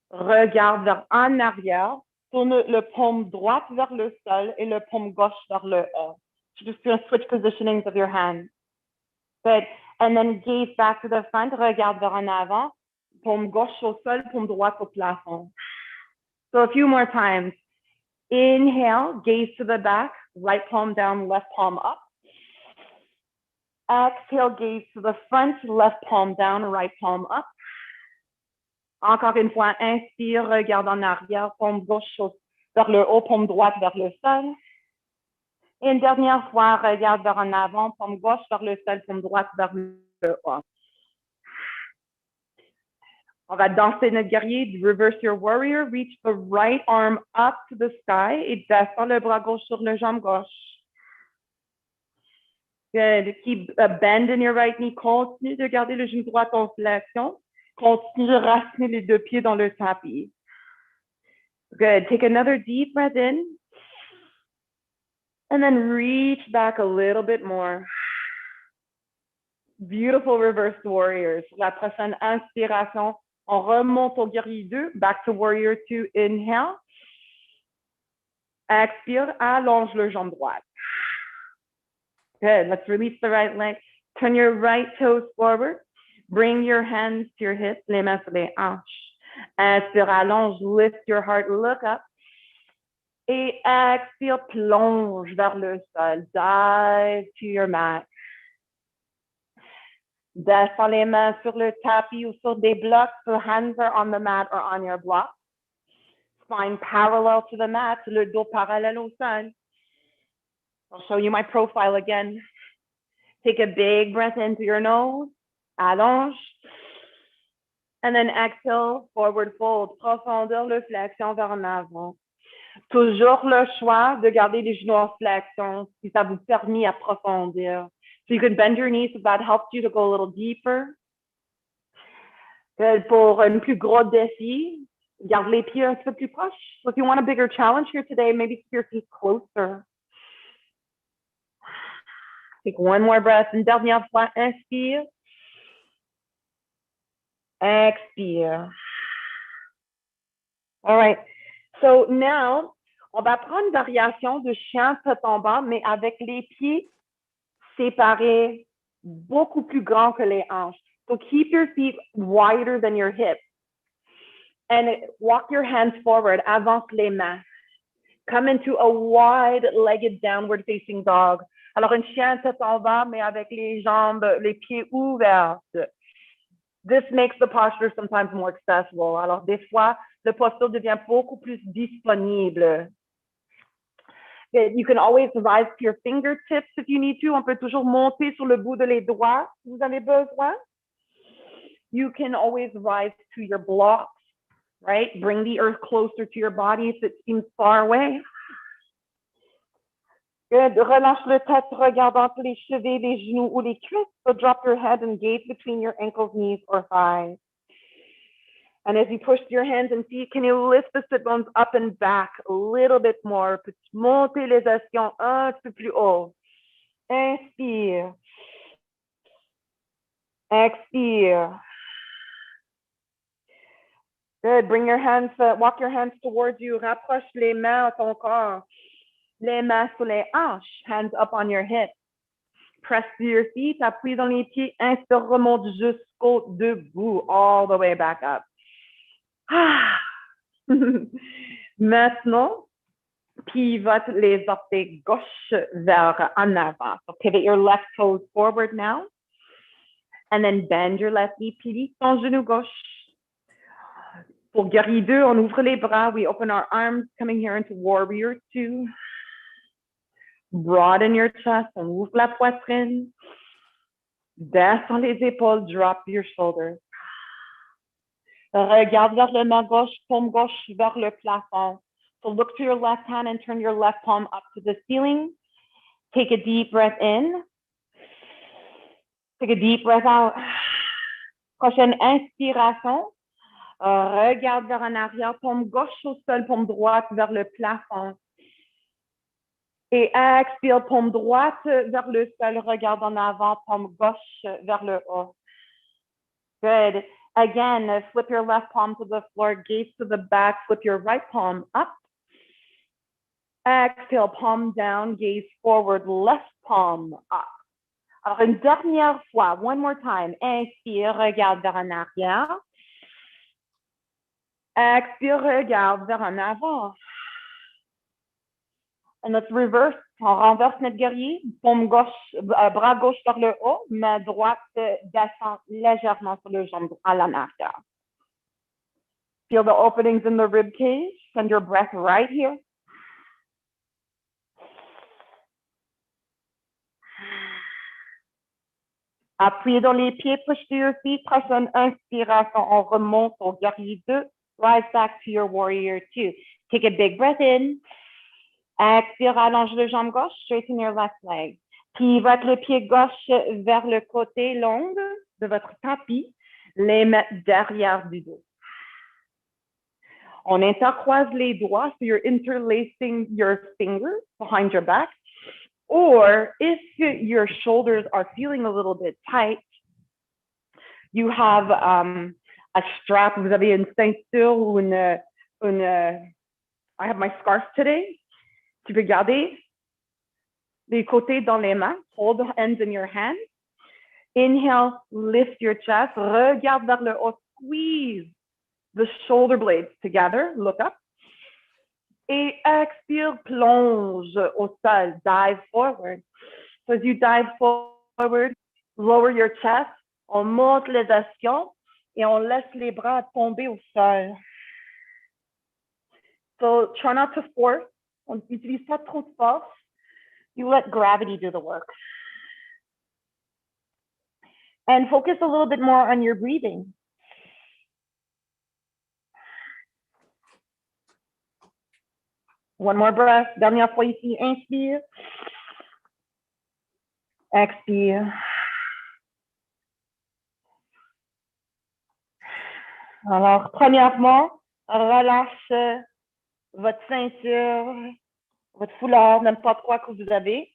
regarde vers en arrière. Tourne le paume droite vers le sol et le paume gauche vers le haut. So just going to switch positionings of your hands. Good. And then gaze back to the front. Regarde vers en avant. Paume gauche au sol, paume droite au plafond. So a few more times. Inhale, gaze to the back, right palm down, left palm up. Exhale, gaze to the front, left palm down, right palm up. Encore une fois, inspire, regarde en arrière, paume gauche vers le haut, paume droite vers le sol. Et une dernière fois, regarde vers en avant, paume gauche vers le sol, paume droite vers le haut. On va danser notre guerrier. Reverse your warrior. Reach the right arm up to the sky et descends le bras gauche sur la jambe gauche. Good. Keep a bend in your right knee. Continue de garder le genou droit en flexion. Continue de raciner les deux pieds dans le tapis. Good. Take another deep breath in. And then reach back a little bit more. Beautiful reverse warriors. La prochaine inspiration, on remonte au guerrier 2. Back to warrior 2. Inhale. Expire. Allonge le jambe droite. Good. Let's release the right leg. Turn your right toes forward. Bring your hands to your hips. Les mains sur les hanches. Inspire, allonge. Lift your heart. Look up. Et expire, plonge vers le sol. Dive to your mat. Descends les mains sur le tapis ou sur des blocs. So hands are on the mat or on your block. Spine parallel to the mat. Le dos parallèle au sol. I'll show you my profile again. Take a big breath in through your nose. Allonge. And then exhale, forward fold. Profondeur, le flexion vers en avant. Toujours le choix de garder les genoux en flexion si ça vous permet d'approfondir. So you can bend your knees if that helps you to go a little deeper. Pour un plus gros défi, garde les pieds un petit peu plus proches. So if you want a bigger challenge here today, maybe keep your feet closer. Take one more breath. Une dernière fois, inspire. Expire. All right. So now, on va prendre une variation de chien tête en bas, mais avec les pieds séparés, beaucoup plus grands que les hanches. So keep your feet wider than your hips. And walk your hands forward, avance les mains. Come into a wide-legged downward facing dog. Alors, une chien tête en bas, mais avec les jambes, les pieds ouverts. This makes the posture sometimes more accessible. Alors, des fois, le posture devient beaucoup plus disponible. You can always rise to your fingertips if you need to. On peut toujours monter sur le bout de les doigts si vous avez besoin. You can always rise to your blocks, right? Bring the earth closer to your body if it seems far away. Good. Relâche le tête, regarde entre les chevilles, les genoux ou les cuisses. So drop your head and gaze between your ankles, knees, or thighs. And as you push your hands and feet, can you lift the sit bones up and back a little bit more? Peux-tu monter les ischions un petit peu plus haut? Inspire. Expire. Good. Bring your hands, walk your hands towards you. Rapproche les mains à ton corps. Les mains sur les hanches, hands up on your hips. Press to your feet, appuie dans les pieds, inspire, remonte jusqu'au debout, all the way back up. Maintenant, pivote les orteils gauche vers en avant. So pivot your left toes forward now. And then bend your left knee, plie ton genou gauche. Pour guerrier 2, on ouvre les bras. We open our arms, coming here into warrior 2. Broaden your chest, on ouvre la poitrine. Descends les épaules, drop your shoulders. Regarde vers le main gauche, paume gauche vers le plafond. So look to your left hand and turn your left palm up to the ceiling. Take a deep breath in. Take a deep breath out. Prochaine inspiration. Regarde vers en arrière, paume gauche au sol, paume droite vers le plafond. Et expire, paume droite vers le sol, regarde en avant, paume gauche vers le haut. Good. Again, flip your left palm to the floor, gaze to the back, flip your right palm up. Exhale, palm down, gaze forward, left palm up. Alors, une dernière fois, one more time. Inspire, regarde vers en arrière. Expire, regarde vers en avant. And let's reverse. On renverse notre guerrier. Paume gauche, bras gauche vers le haut. Main droite descend légèrement sur le jambe à l'arrière. Feel the openings in the rib cage. Send your breath right here. Appuyez dans les pieds, push to your feet. Prochaine inspiration, on remonte au guerrier 2. Rise back to your warrior 2. Take a big breath in. Expire, allonge le jambe gauche, straighten your left leg. Pivote le pied gauche vers le côté long de votre tapis. Les mettre derrière du dos. On intercroise les doigts, so you're interlacing your fingers behind your back. Or if your shoulders are feeling a little bit tight, you have a strap, vous avez une ceinture ou I have my scarf today. Tu peux garder les côtés dans les mains, hold the ends in your hands. Inhale, lift your chest, regarde vers le haut, squeeze the shoulder blades together, look up. Et expire, plonge au sol, dive forward. So as you dive forward, lower your chest, on monte les ischions et on laisse les bras tomber au sol. So try not to force, on n'utilise pas trop de force. You let gravity do the work. And focus a little bit more on your breathing. One more breath. Dernière fois ici. Inspire. Expire. Alors, premièrement, relâche votre ceinture, votre foulard, n'importe quoi que vous avez.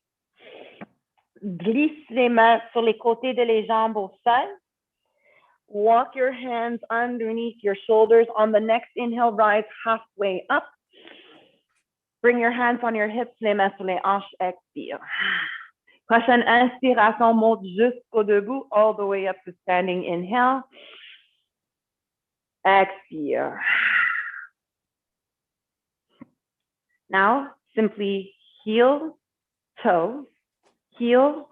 Glisse les mains sur les côtés de les jambes au sol. Walk your hands underneath your shoulders. On the next inhale, rise halfway up. Bring your hands on your hips, les mains sur les hanches, expire. Prochaine inspiration, monte jusqu'au debout, all the way up to standing. Inhale. Expire. Now, simply heel, toe, heel,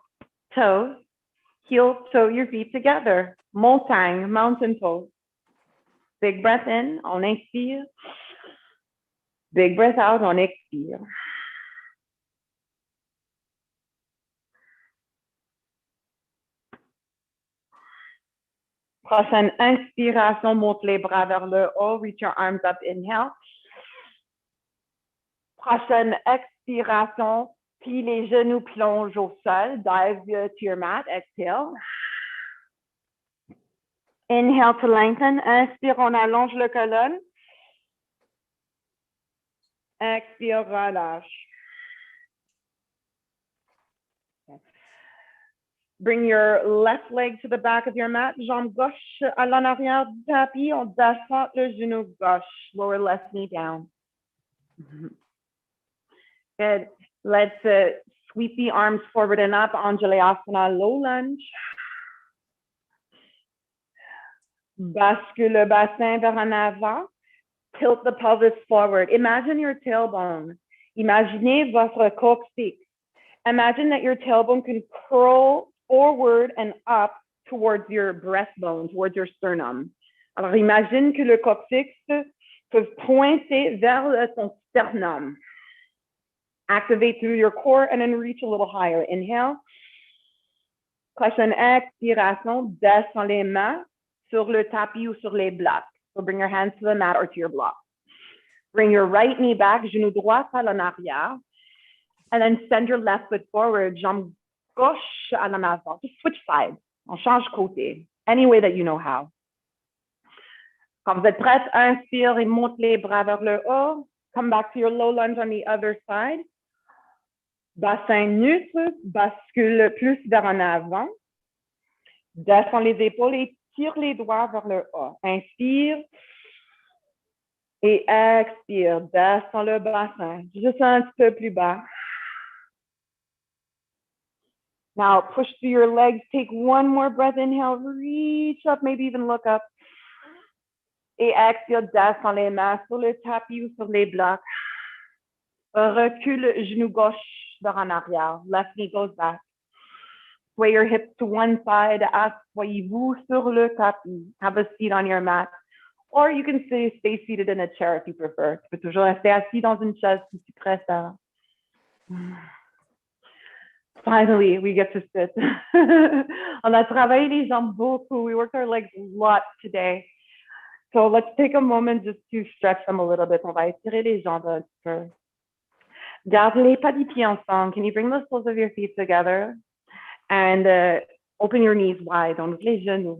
toe, heel, toe your feet together. Montagne, mountain pose. Big breath in, on inspire. Big breath out, on expire. Prochaine inspiration, monte les bras vers le haut, reach your arms up, inhale. Prochaine expiration, plie les genoux, plonge au sol, dive to your mat, exhale. Inhale to lengthen, inspire, on allonge le colonne. Expire, relâche. Bring your left leg to the back of your mat, jambe gauche à l'en arrière du tapis, on descend le genou gauche, lower left knee down. Good. Let's sweep the arms forward and up, Anjalayasana, low lunge. Bascule le bassin vers en avant. Tilt the pelvis forward. Imagine your tailbone. Imaginez votre coccyx. Imagine that your tailbone can curl forward and up towards your breastbone, towards your sternum. Alors, imagine que le coccyx peut pointer vers ton sternum. Activate through your core and then reach a little higher. Inhale. Prochaine expiration, descends les mains sur le tapis ou sur les blocs. So bring your hands to the mat or to your block. Bring your right knee back, genou droit à l'en arrière. And then send your left foot forward, jambe gauche à l'en avant. Just switch sides. On change côté. Any way that you know how. Quand vous êtes prête, inspire et monte les bras vers le haut. Come back to your low lunge on the other side. Bassin neutre, bascule plus vers en avant. Descends les épaules et tire les doigts vers le haut. Inspire. Et expire. Descends le bassin. Juste un petit peu plus bas. Now push through your legs. Take one more breath. Inhale. Reach up. Maybe even look up. Et expire. Descends les mains sur le tapis ou sur les blocs. Recule genou gauche vers en arrière. Left knee goes back. Sway your hips to one side. Asseyez-vous sur le tapis. Have a seat on your mat. Or you can stay seated in a chair if you prefer. Tu peux toujours rester assis dans une chaise si tu préfères. Finally, we get to sit. On a travaillé les jambes beaucoup. We worked our legs a lot today. So let's take a moment just to stretch them a little bit. On va étirer les jambes un petit peu. Garde les pas des pieds ensemble. Can you bring the soles of your feet together? And open your knees wide. On ouvre les genoux.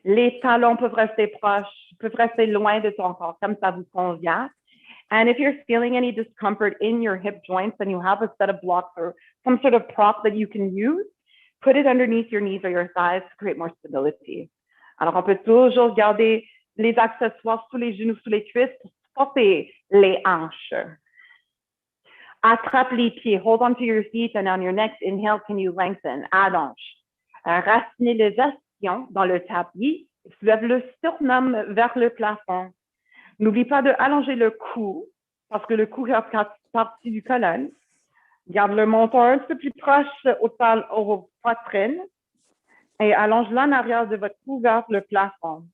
Les talons peuvent rester proches, peuvent rester loin de ton corps, comme ça vous convient. And if you're feeling any discomfort in your hip joints and you have a set of blocks or some sort of prop that you can use, put it underneath your knees or your thighs to create more stability. Alors, on peut toujours garder les accessoires sous les genoux, sous les cuisses pour supporter les hanches. Attrape les pieds. Hold onto your feet, and on your next inhale, can you lengthen? Allonge. Racinez les ischions dans le tapis. Soulève le sternum vers le plafond. N'oublie pas de allonger le cou, parce que le cou fait partie du colonne. Garde le menton un peu plus proche au poitrine et allonge-le en arrière de votre cou vers le plafond.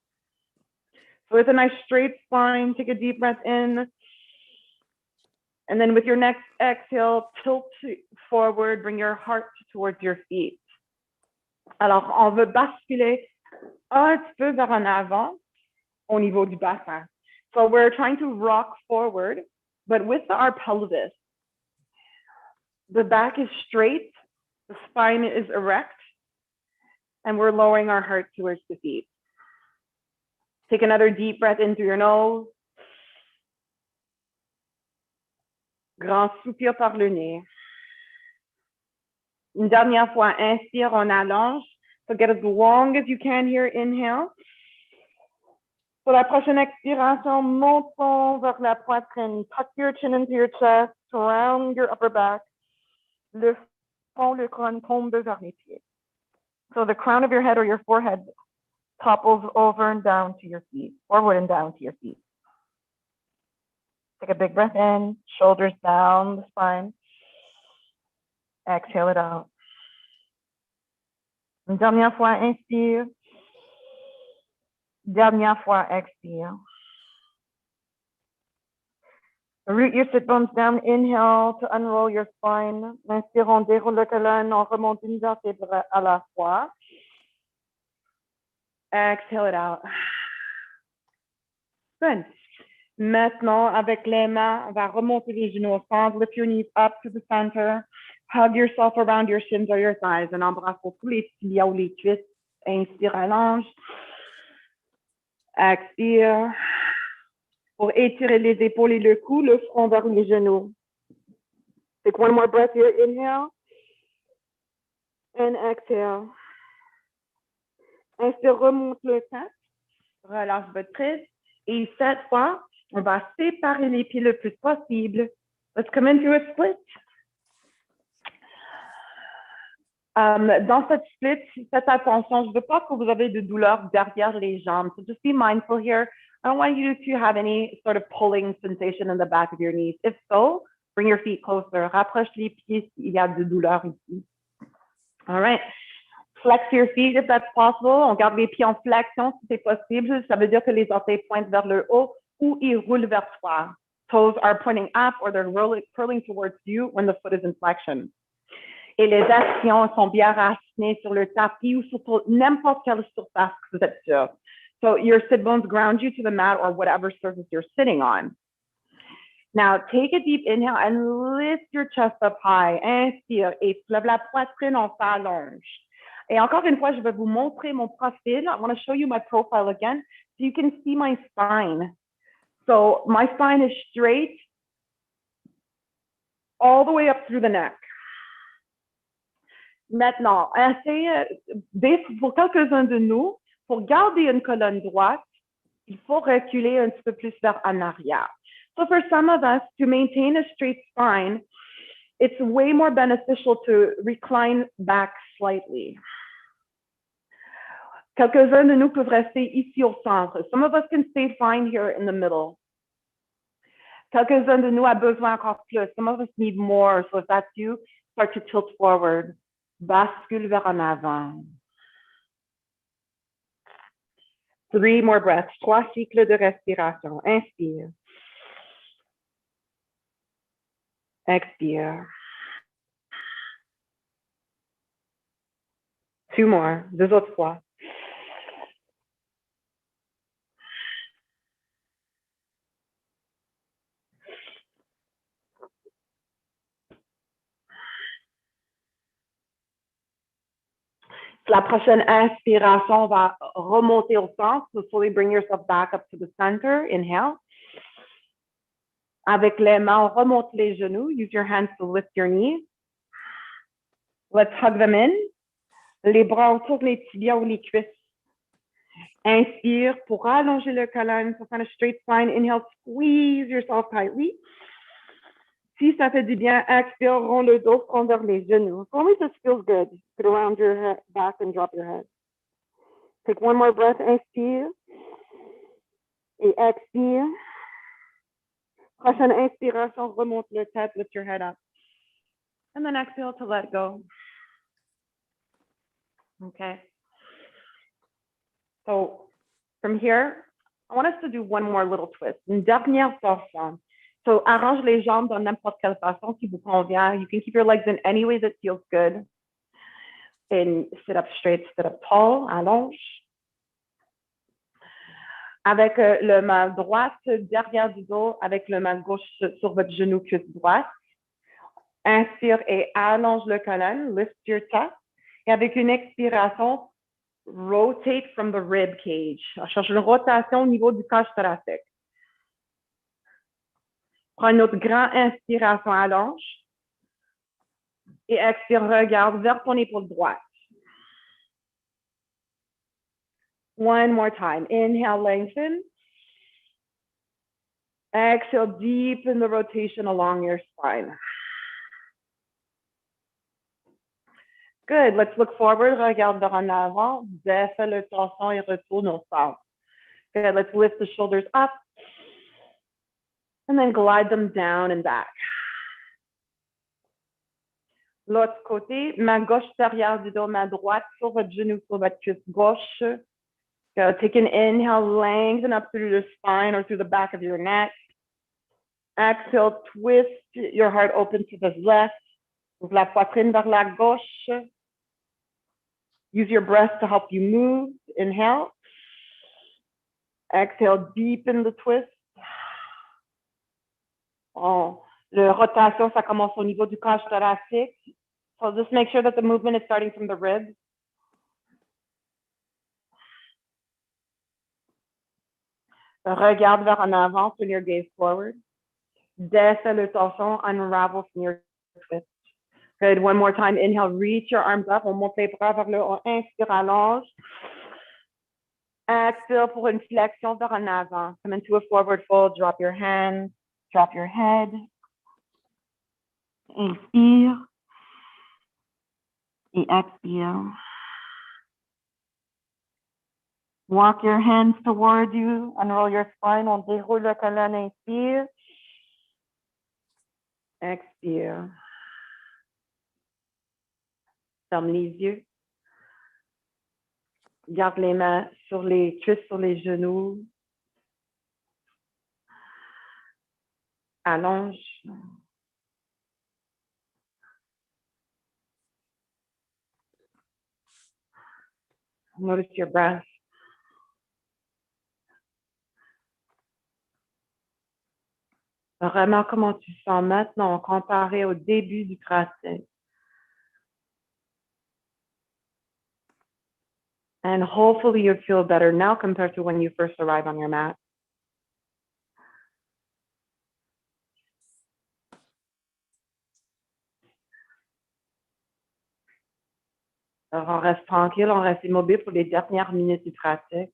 So with a nice straight spine, take a deep breath in. And then with your next exhale, tilt forward, bring your heart towards your feet. Alors, on veut basculer un petit peu vers en avant au niveau du bassin. So we're trying to rock forward, but with our pelvis. The back is straight, the spine is erect, and we're lowering our heart towards the feet. Take another deep breath in through your nose. Grand soupir par le nez. Une dernière fois, inspire, on allonge. So get as long as you can here, inhale. Pour la prochaine expiration, montons vers la poitrine. Tuck your chin into your chest, surround your upper back. Le front, le crâne tombe vers les pieds. So the crown of your head or your forehead topples over and down to your feet, forward and down to your feet. Take a big breath in, shoulders down the spine. Exhale it out. Une dernière fois, inspire. Dernière fois, expire. Root your sit bones down. Inhale to unroll your spine. Inspire, on déroule le colonne, on remonte une vertèbre à la fois. Exhale it out. Good. Maintenant, avec les mains, on va remonter les genoux au centre. Lift your knees up to the center. Hug yourself around your shins or your thighs. Un embrasse pour tous les tibias ou les cuisses. Inspire, allonge. Expire. Pour étirer les épaules et le cou, le front vers les genoux. Take one more breath here. Inhale. And exhale. Inspire, remonte le tête. Relâche votre prise. Et cette fois, on va séparer les pieds le plus possible. Let's come into a split. Dans cette split, faites attention. Je ne veux pas que vous avez de douleur derrière les jambes. So just be mindful here. I don't want you to have any sort of pulling sensation in the back of your knees. If so, bring your feet closer. Rapproche les pieds s'il y a de douleur ici. All right. Flex your feet if that's possible. On garde les pieds en flexion si c'est possible. Ça veut dire que les orteils pointent vers le haut ou ils roulent vers toi. Toes are pointing up or they're curling towards you when the foot is in flexion. Et les actions sont bien racinées sur le tapis ou sur n'importe quelle surface que vous êtes sur. So your sit bones ground you to the mat or whatever surface you're sitting on. Now, take a deep inhale and lift your chest up high. Inspire et soulève la poitrine, on s'allonge. Et encore une fois, je vais vous montrer mon profil. I want to show you my profile again so you can see my spine. So my spine is straight all the way up through the neck. Maintenant, pour quelques-uns de nous, pour garder une colonne droite, il faut reculer un petit peu plus vers en arrière. So for some of us, to maintain a straight spine, it's way more beneficial to recline back slightly. Quelques-uns de nous peuvent rester ici au centre. Some of us can stay fine here in the middle. Quelques-uns de nous ont besoin encore plus. Some of us need more. So if that's you, start to tilt forward. Bascule vers en avant. 3 more breaths. 3 cycles de respiration. Inspire. Expire. Two more. Deux autres fois. La prochaine inspiration va remonter au centre. So slowly bring yourself back up to the center. Inhale. Avec les mains, on remonte les genoux. Use your hands to lift your knees. Let's hug them in. Les bras autour des tibias ou les cuisses. Inspire pour allonger le colonne. So kind of straight spine. Inhale, squeeze yourself tightly. Si ça fait du bien, expire, rond le dos, front vers les genoux. For me, this feels good. Put around your head, back and drop your head. Take one more breath. Inspire. Et expire. Prochaine inspiration, remonte le tête, lift your head up. And then exhale to let go. Okay. So from here, I want us to do one more little twist. Une dernière torsion. So arrange les jambes dans n'importe quelle façon qui vous convient. You can keep your legs in any way that feels good. And sit up straight, sit up tall, allonge. Avec le main droite derrière du dos, avec le main gauche sur votre genou cuisse droite. Inspire et allonge le colonne, lift your chest. Et avec une expiration, rotate from the rib cage. On cherche une rotation au niveau du cage thoracique. Prends une autre grande inspiration, allonge. Et expire, regarde vers ton épaule droite. One more time. Inhale, lengthen. Exhale, deepen the rotation along your spine. Good. Let's look forward. Regarde vers en avant. Défais le torsion et retourne au centre. Good. Let's lift the shoulders up. And then glide them down and back. L'autre côté, main gauche derrière du dos, main droite sur votre genou, sur votre cuisse gauche. Take an inhale, lengthen up through the spine or through the back of your neck. Exhale, twist your heart open to the left. Ouvre la poitrine vers la gauche. Use your breath to help you move. Inhale. Exhale, deepen the twist. Oh, la rotation, ça commence au niveau du cage thoracique. So just make sure that the movement is starting from the ribs. Regarde vers en avant, turn your gaze forward. Descends le torsion, unravel from your twist. Good, one more time. Inhale, reach your arms up. On monte les bras vers le haut. Inspire, allonge. Exhale pour une flexion vers en avant. Come into a forward fold. Drop your hands. Drop your head. Inspire. Et expire. Walk your hands toward you. Unroll your spine. On déroule la colonne. Inspire. Expire. Ferme les yeux. Garde les mains sur les cuisses, sur les genoux. Allonge. Notice your breath. Vraiment comment tu sens maintenant comparé au début du pratique. And hopefully you feel better now compared to when you first arrived on your mat. Alors, on reste tranquille, on reste immobile pour les dernières minutes du pratique.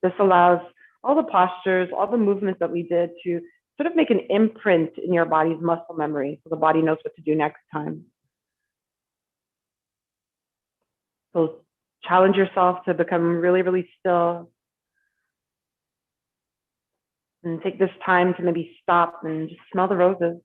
This allows all the postures, all the movements that we did to sort of make an imprint in your body's muscle memory so the body knows what to do next time. So challenge yourself to become really, really still and take this time to maybe stop and just smell the roses.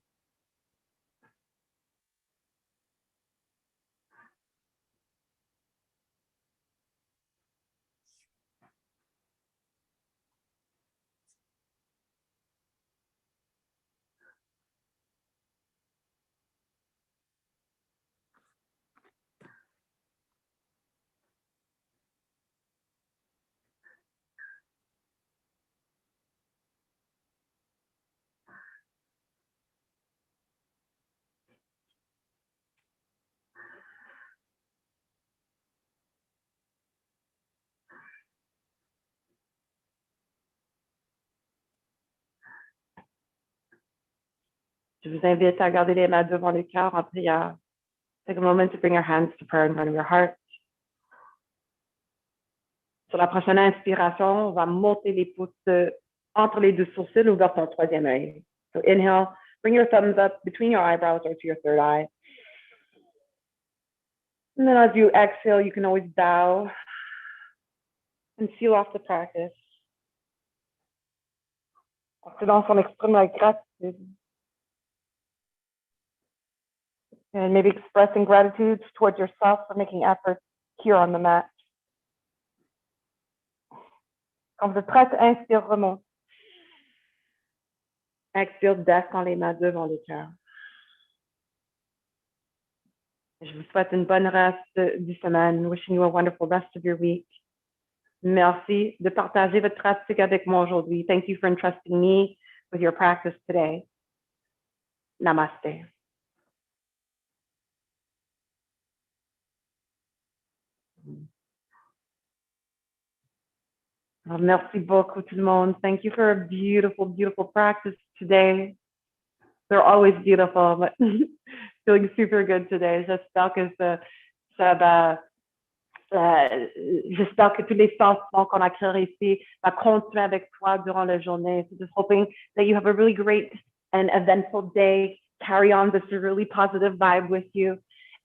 Je vous invite à garder les mains devant le cœur en prière. Take a moment to bring your hands to prayer in front of your heart. Sur la prochaine inspiration, on va monter les pouces entre les deux sourcils ou vers ton troisième œil. So inhale, bring your thumbs up between your eyebrows or to your third eye. And then as you exhale, you can always bow and seal off the practice. En silence, on exprime la gratitude. And maybe expressing gratitude towards yourself for making efforts here on the mat. Quand vous êtes prête, inspire, remonte. Expire, descends les mains devant le cœur. Je vous souhaite une bonne reste du semaine. Wishing you a wonderful rest of your week. Merci de partager votre pratique avec moi aujourd'hui. Thank you for entrusting me with your practice today. Namaste. Merci beaucoup tout le monde. Thank you for a beautiful, beautiful practice today. They're always beautiful, but feeling super good today. J'espère que ça va, j'espère que tous les sentiments qu'on a créés ici va continuer avec toi durant la journée. So just hoping that you have a really great and eventful day. Carry on this really positive vibe with you.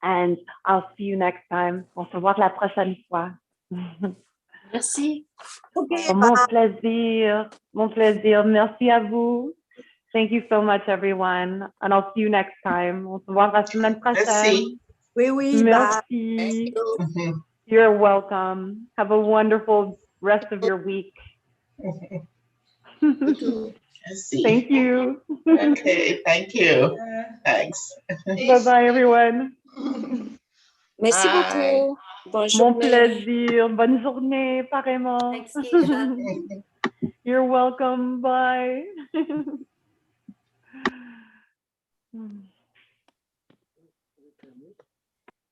And I'll see you next time. On se voit la prochaine fois. Merci. Okay, Mon plaisir. Mon plaisir. Merci à vous. Thank you so much, everyone. And I'll see you next time. On se voit la semaine prochaine. Merci. oui, oui, bye. Merci. You're welcome. Have a wonderful rest of your week. Merci. Thank you. Okay, thank you. Thanks. Bye-bye, everyone. Merci Bye. beaucoup. Bonne Mon journée. plaisir. Bonne journée, pareillement. Merci, Jeanne. You're welcome. Bye.